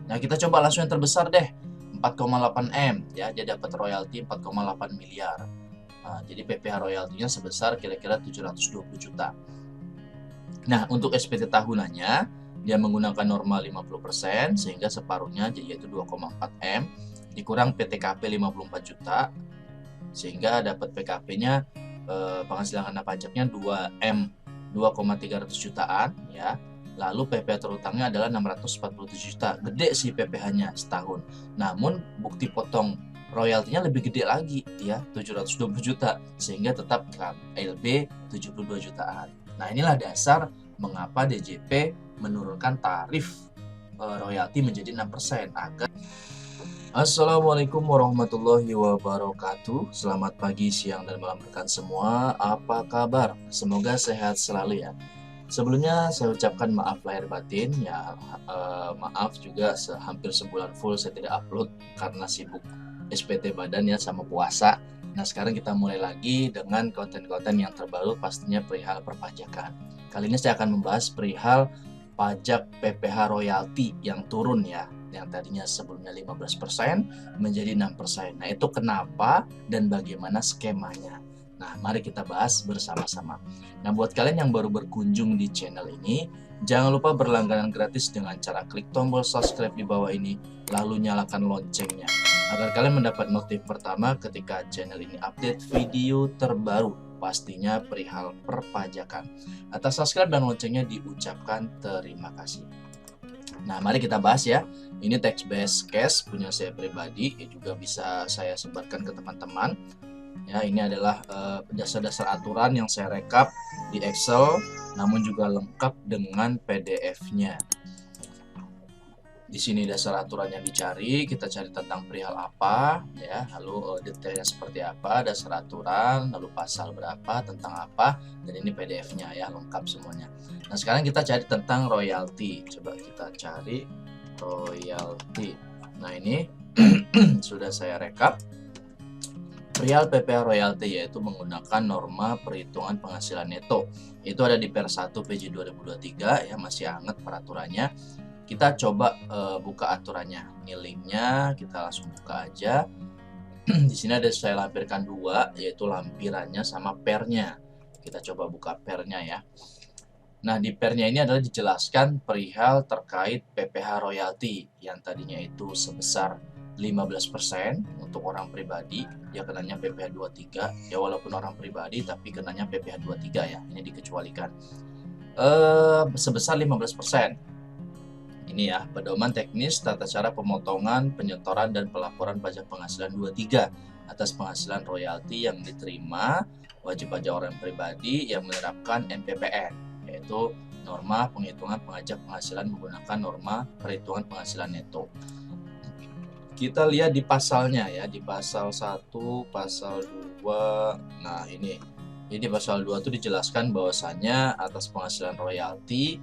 Nah, kita coba langsung yang terbesar deh, 4,8 M ya, dia dapat royalti 4,8 miliar. Nah, jadi PPh royaltinya sebesar kira-kira 720 juta. Nah, untuk SPT tahunannya dia menggunakan norma 50% sehingga separuhnya yaitu 2,4 M dikurang PTKP 54 juta sehingga dapat PKP-nya penghasilan kena pajaknya 2M 2,300 jutaan ya. Lalu PPh terutangnya adalah 647 juta. Gede sih PPh-nya setahun. Namun bukti potong royaltinya lebih gede lagi ya, 720 juta sehingga tetap KLB 72 jutaan. Nah, inilah dasar mengapa DJP menurunkan tarif royalti menjadi 6% agar. Assalamualaikum warahmatullahi wabarakatuh. Selamat pagi, siang, dan malam rekan semua. Apa kabar? Semoga sehat selalu ya. Sebelumnya saya ucapkan maaf lahir batin ya, maaf juga hampir sebulan full saya tidak upload karena sibuk SPT badan ya sama puasa. Nah, sekarang kita mulai lagi dengan konten-konten yang terbaru pastinya perihal perpajakan. Kali ini saya akan membahas perihal pajak PPh royalti yang turun ya, yang tadinya sebelumnya 15% menjadi 6%. Nah, itu kenapa dan bagaimana skemanya. Nah, mari kita bahas bersama-sama. Nah, buat kalian yang baru berkunjung di channel ini, jangan lupa berlangganan gratis dengan cara klik tombol subscribe di bawah ini, lalu nyalakan loncengnya, agar kalian mendapat notif pertama ketika channel ini update video terbaru, pastinya perihal perpajakan. Atas subscribe dan loncengnya diucapkan terima kasih. Nah, mari kita bahas ya. Ini tax based cash punya saya pribadi, juga bisa saya sebarkan ke teman-teman. Ya, ini adalah dasar-dasar aturan yang saya rekap di Excel, namun juga lengkap dengan PDF-nya. Di sini dasar aturan yang dicari, kita cari tentang perihal apa, ya, lalu detailnya seperti apa, dasar aturan, lalu pasal berapa, tentang apa, dan ini PDF-nya ya, lengkap semuanya. Nah, sekarang kita cari tentang royalti. Coba kita cari royalti. Nah, ini sudah saya rekap. Perihal PPh royalti yaitu menggunakan norma perhitungan penghasilan neto. Itu ada di Per 1 PJ 2023 ya, masih hangat peraturannya. Kita coba buka aturannya. Ini linknya, kita langsung buka aja. Di sini ada saya lampirkan dua, yaitu lampirannya sama pernya. Kita coba buka pernya ya. Nah, di pernya ini adalah dijelaskan perihal terkait PPh royalti yang tadinya itu sebesar 15% untuk orang pribadi, dia kenanya PPh 23. Ya, walaupun orang pribadi tapi kenanya PPh 23 ya. Ini dikecualikan. Sebesar 15%. Ini ya, pedoman teknis tata cara pemotongan, penyetoran, dan pelaporan pajak penghasilan 23 atas penghasilan royalti yang diterima wajib pajak orang pribadi yang menerapkan NPPN, yaitu norma penghitungan pajak penghasilan menggunakan norma perhitungan penghasilan neto. Kita lihat di pasalnya ya, di pasal 1, pasal 2. Nah, ini di pasal 2 itu dijelaskan bahwasannya atas penghasilan royalti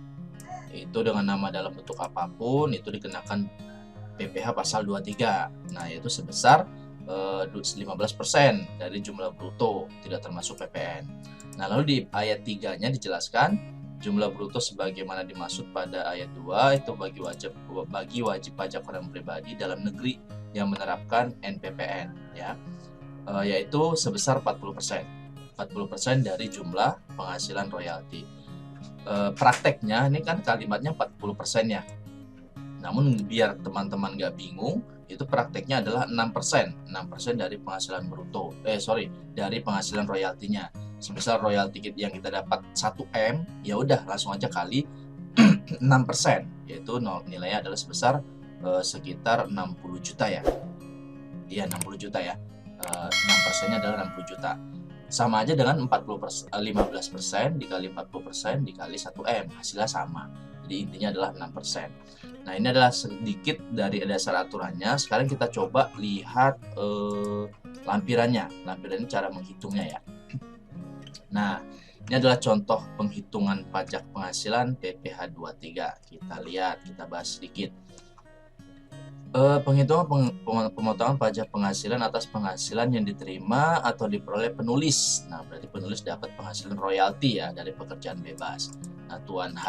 itu dengan nama dalam bentuk apapun itu dikenakan PPh pasal 23. Nah, yaitu sebesar 15% dari jumlah bruto, tidak termasuk PPN. Nah, lalu di ayat 3-nya dijelaskan jumlah bruto sebagaimana dimaksud pada ayat 2 itu bagi wajib pajak orang pribadi dalam negeri yang menerapkan NPPN ya, yaitu sebesar 40% dari jumlah penghasilan royalti. Prakteknya ini kan kalimatnya 40% ya. Namun biar teman-teman nggak bingung, itu prakteknya adalah 6%. 6% dari penghasilan bruto. Dari penghasilan royaltinya. Sebesar royalti yang kita dapat 1M, ya udah langsung aja kali 6%, yaitu nilainya adalah sebesar sekitar 60 juta ya. Iya, 60 juta ya. 6%-nya adalah 60 juta. Sama aja dengan 15% dikali 40% dikali 1M, hasilnya sama. Jadi intinya adalah 6%. Nah, ini adalah sedikit dari dasar aturannya. Sekarang kita coba lihat lampirannya. Lampirannya cara menghitungnya ya. Nah, ini adalah contoh penghitungan pajak penghasilan PPh 23. Kita lihat, kita bahas sedikit. Penghitungan pemotongan pajak penghasilan atas penghasilan yang diterima atau diperoleh penulis. Nah, berarti penulis dapat penghasilan royalti ya dari pekerjaan bebas. Nah, Tuan H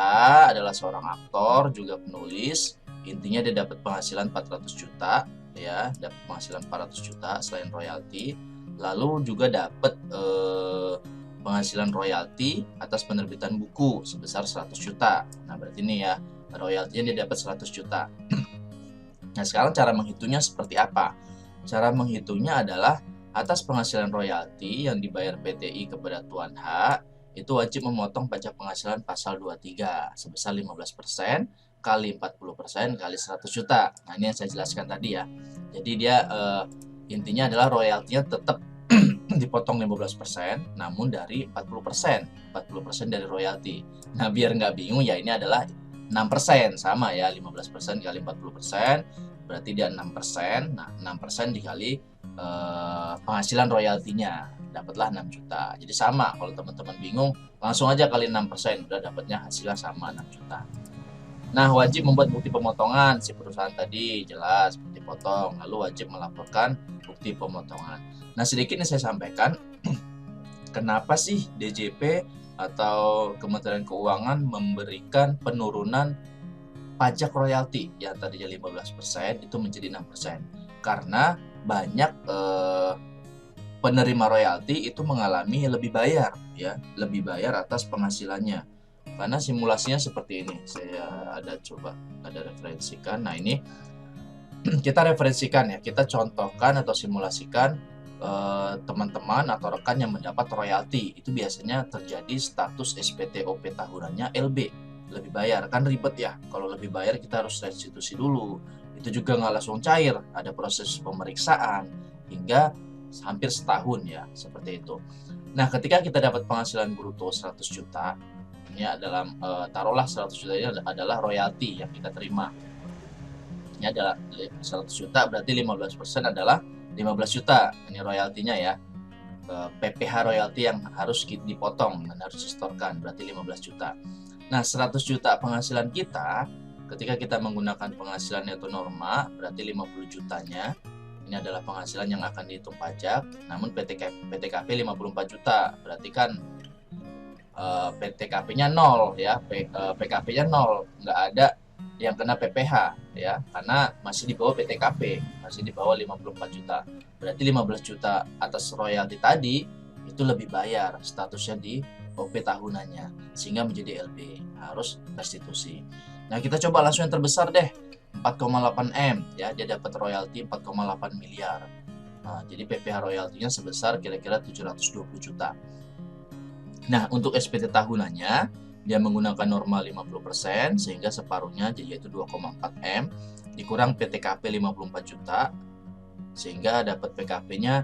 adalah seorang aktor juga penulis. Intinya dia dapat penghasilan 400 juta ya, dapat penghasilan 400 juta selain royalti. Lalu juga dapat penghasilan royalti atas penerbitan buku sebesar 100 juta. Nah, berarti ini ya, royaltinya dia dapat 100 juta. Nah, sekarang cara menghitungnya seperti apa? Cara menghitungnya adalah atas penghasilan royalti yang dibayar PTI kepada Tuan H, itu wajib memotong pajak penghasilan pasal 23 sebesar 15% kali 40% kali 100 juta. Nah, ini yang saya jelaskan tadi ya. Jadi dia intinya adalah royaltinya tetap dipotong 15%, namun dari 40% dari royalti. Nah, biar nggak bingung ya, ini adalah 6%, sama ya, 15% kali 40%, berarti dia 6%. Nah, 6% dikali penghasilan royaltinya, dapatlah 6 juta. Jadi sama, kalau teman-teman bingung, langsung aja kali 6%, udah dapatnya hasilnya sama 6 juta. Nah, wajib membuat bukti pemotongan si perusahaan tadi, jelas bukti potong, lalu wajib melaporkan bukti pemotongan. Nah, sedikit nih saya sampaikan, kenapa sih DJP atau Kementerian Keuangan memberikan penurunan pajak royalti yang tadinya 15% itu menjadi 6%? Karena banyak penerima royalti itu mengalami lebih bayar ya, lebih bayar atas penghasilannya. Karena simulasinya seperti ini, saya ada referensikan. Nah, ini kita referensikan ya, kita contohkan atau simulasikan teman-teman atau rekan yang mendapat royalti. Itu biasanya terjadi status SPT/OP tahunannya LB, lebih bayar. Kan ribet ya, kalau lebih bayar kita harus restitusi dulu. Itu juga nggak langsung cair, ada proses pemeriksaan hingga hampir setahun ya, seperti itu. Nah, ketika kita dapat penghasilan bruto 100 juta, ini adalah taruhlah 100 juta ini adalah royalti yang kita terima. Ini adalah 100 juta, berarti 15% adalah 15 juta. Ini royaltinya ya. PPh royalti yang harus dipotong dan harus disetorkan, berarti 15 juta. Nah, 100 juta penghasilan kita, ketika kita menggunakan penghasilan neto norma, berarti 50 jutanya ini adalah penghasilan yang akan dihitung pajak. Namun PTKP 54 juta, berarti kan PTKP-nya 0 ya, PKP-nya 0, nggak ada yang kena PPh ya, karena masih di bawah PTKP, masih di bawah 54 juta. Berarti 15 juta atas royalti tadi itu lebih bayar statusnya di OP tahunannya, sehingga menjadi LB, harus restitusi. Nah, kita coba langsung yang terbesar deh, 4,8 M ya, dia dapat royalti 4,8 miliar. Nah, jadi PPh royaltinya sebesar kira-kira 720 juta. Nah, untuk SPT tahunannya, dia menggunakan norma 50%, sehingga separuhnya yaitu 2,4 M, dikurang PTKP 54 juta, sehingga dapat PKP-nya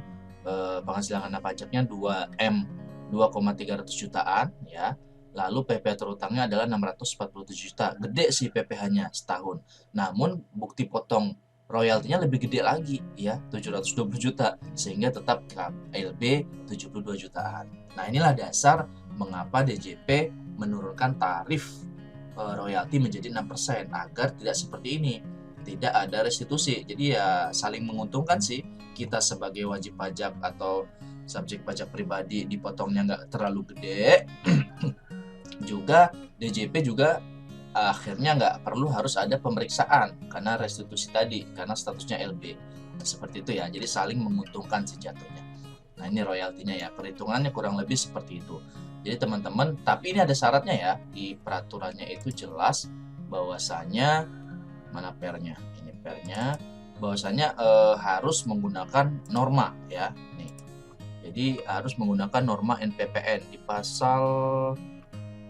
penghasilan kena pajaknya 2 M, 2,300 jutaan ya. Lalu PPh terutangnya adalah 647 juta. Gede sih PPh-nya setahun. Namun bukti potong royaltinya lebih gede lagi ya, 720 juta, sehingga tetap LB 72 jutaan. Nah, inilah dasar mengapa DJP menurunkan tarif royalti menjadi 6% agar tidak seperti ini, tidak ada restitusi. Jadi ya saling menguntungkan sih, kita sebagai wajib pajak atau subjek pajak pribadi dipotongnya nggak terlalu gede, juga DJP juga akhirnya nggak perlu harus ada pemeriksaan karena restitusi tadi, karena statusnya LB. Nah, seperti itu ya, jadi saling menguntungkan sih jatuhnya. Nah, ini royaltinya ya, perhitungannya kurang lebih seperti itu. Jadi teman-teman, tapi ini ada syaratnya ya, di peraturannya itu jelas bahwasanya, mana pernya, ini pernya, bahwasanya harus menggunakan norma ya, nih. Jadi harus menggunakan norma NPPN di pasal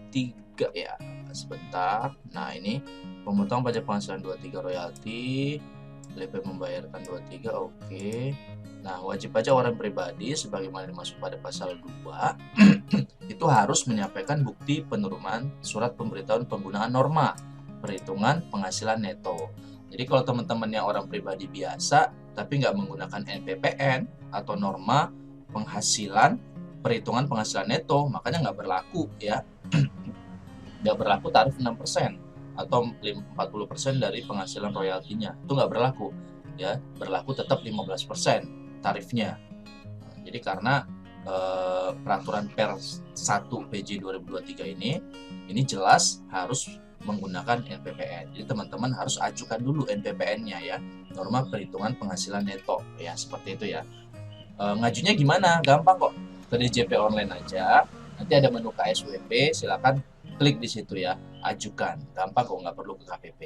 3 ya, sebentar. Nah, ini pemotong pajak penghasilan 23 royalti, LP membayarkan 23, oke. Nah, wajib pajak orang pribadi sebagaimana dimaksud pada pasal 2 itu harus menyampaikan bukti penurunan surat pemberitahuan penggunaan norma perhitungan penghasilan neto. Jadi kalau teman-temannya orang pribadi biasa tapi nggak menggunakan NPPN atau norma penghasilan perhitungan penghasilan neto, makanya nggak berlaku ya. Nggak berlaku tarif 6% atau 40% dari penghasilan royaltinya, itu nggak berlaku ya, berlaku tetap 15% tarifnya. Jadi karena peraturan per 1 PJ 2023 ini jelas harus menggunakan NPPN. Jadi teman-teman harus ajukan dulu NPPN-nya ya, norma perhitungan penghasilan neto ya, seperti itu ya. Ngajunya gimana? Gampang kok, ke DJP online aja. Nanti ada menu KSWP, silakan klik di situ ya, ajukan. Gampang kok, nggak perlu ke KPP.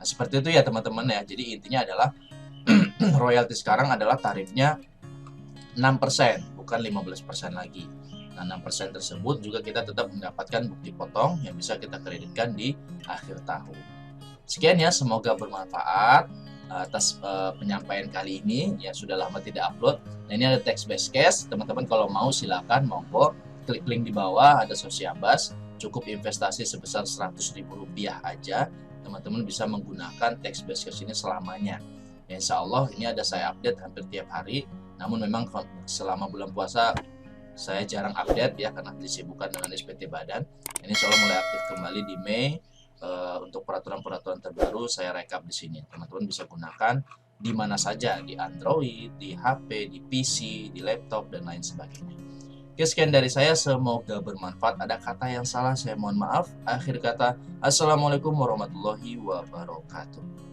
Nah seperti itu ya teman-teman ya. Jadi intinya adalah royalti sekarang adalah tarifnya 6%, bukan 15% lagi. Nah, 6% tersebut juga kita tetap mendapatkan bukti potong yang bisa kita kreditkan di akhir tahun. Sekian ya, semoga bermanfaat atas penyampaian kali ini. Ya sudah lama tidak upload. Nah, ini ada text based case. Teman-teman kalau mau silakan monggo klik link di bawah, ada Sosiabas. Cukup investasi sebesar Rp100.000 aja. Teman-teman bisa menggunakan text based case ini selamanya. Ya, insya Allah ini ada saya update hampir tiap hari. Namun memang selama bulan puasa saya jarang update ya karena disibukkan dengan SPT Badan. Ini insya Allah mulai aktif kembali di Mei. Untuk peraturan-peraturan terbaru saya rekap di sini. Teman-teman bisa gunakan di mana saja, di Android, di HP, di PC, di laptop, dan lain sebagainya. Oke, sekian dari saya. Semoga bermanfaat. Ada kata yang salah, saya mohon maaf. Akhir kata, Assalamualaikum warahmatullahi wabarakatuh.